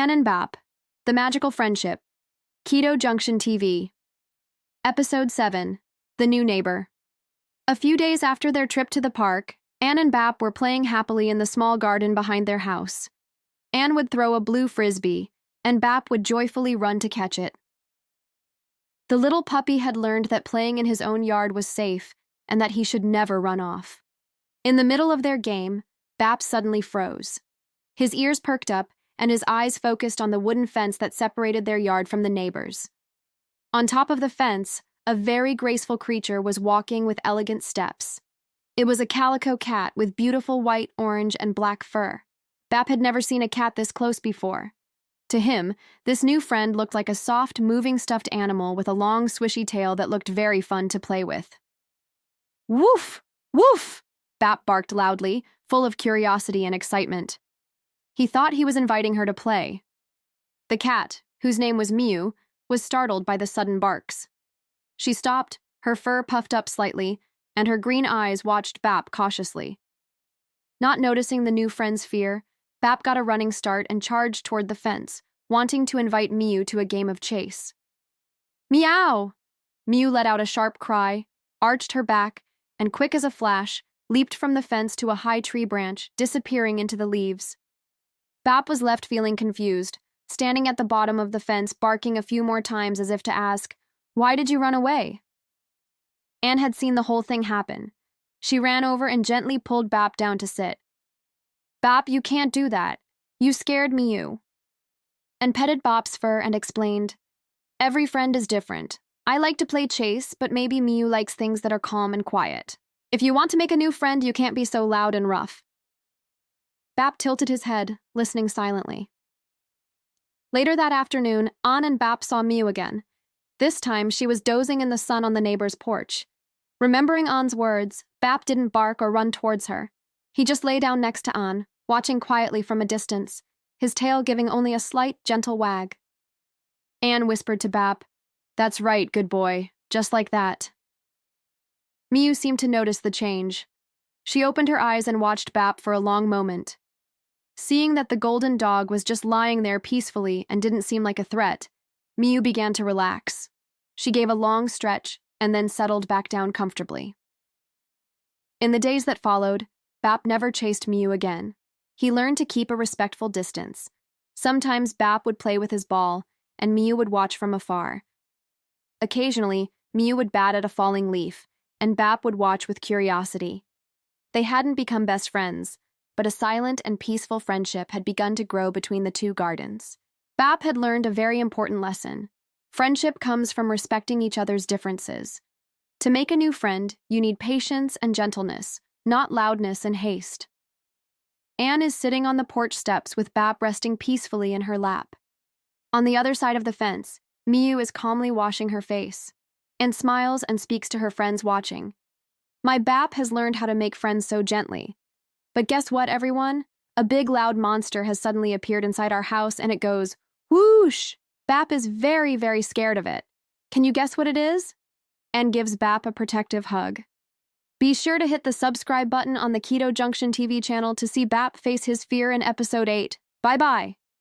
Anne and Bap, The Magical Friendship, Keto Junction TV. Episode 7, The New Neighbor. A few days after their trip to the park, Anne and Bap were playing happily in the small garden behind their house. Anne would throw a blue frisbee, and Bap would joyfully run to catch it. The little puppy had learned that playing in his own yard was safe and that he should never run off. In the middle of their game, Bap suddenly froze. His ears perked up, and his eyes focused on the wooden fence that separated their yard from the neighbors. On top of the fence, a very graceful creature was walking with elegant steps. It was a calico cat with beautiful white, orange, and black fur. Bap had never seen a cat this close before. To him, this new friend looked like a soft, moving stuffed animal with a long, swishy tail that looked very fun to play with. Woof! Woof! Bap barked loudly, full of curiosity and excitement. He thought he was inviting her to play. The cat, whose name was Mew, was startled by the sudden barks. She stopped, her fur puffed up slightly, and her green eyes watched Bap cautiously. Not noticing the new friend's fear, Bap got a running start and charged toward the fence, wanting to invite Mew to a game of chase. Meow! Mew let out a sharp cry, arched her back, and quick as a flash, leaped from the fence to a high tree branch, disappearing into the leaves. Bap was left feeling confused, standing at the bottom of the fence, barking a few more times as if to ask, "Why did you run away?" Anne had seen the whole thing happen. She ran over and gently pulled Bap down to sit. "Bap, you can't do that. You scared Mew." And petted Bap's fur and explained, "Every friend is different. I like to play chase, but maybe Mew likes things that are calm and quiet. If you want to make a new friend, you can't be so loud and rough." Bap tilted his head, listening silently. Later that afternoon, Anne and Bap saw Mew again. This time, she was dozing in the sun on the neighbor's porch. Remembering Anne's words, Bap didn't bark or run towards her. He just lay down next to Anne, watching quietly from a distance, his tail giving only a slight, gentle wag. Anne whispered to Bap, "That's right, good boy, just like that." Mew seemed to notice the change. She opened her eyes and watched Bap for a long moment. Seeing that the golden dog was just lying there peacefully and didn't seem like a threat, Mew began to relax. She gave a long stretch and then settled back down comfortably. In the days that followed, Bap never chased Mew again. He learned to keep a respectful distance. Sometimes Bap would play with his ball, and Mew would watch from afar. Occasionally, Mew would bat at a falling leaf, and Bap would watch with curiosity. They hadn't become best friends, but a silent and peaceful friendship had begun to grow between the two gardens. Bap had learned a very important lesson. Friendship comes from respecting each other's differences. To make a new friend, you need patience and gentleness, not loudness and haste. Anne is sitting on the porch steps with Bap resting peacefully in her lap. On the other side of the fence, Mew is calmly washing her face, and smiles and speaks to her friends watching. My Bap has learned how to make friends so gently. But guess what, everyone? A big, loud monster has suddenly appeared inside our house, and it goes, whoosh! Bap is very, very scared of it. Can you guess what it is? And gives Bap a protective hug. Be sure to hit the subscribe button on the Keto Junction TV channel to see Bap face his fear in Episode 8. Bye-bye!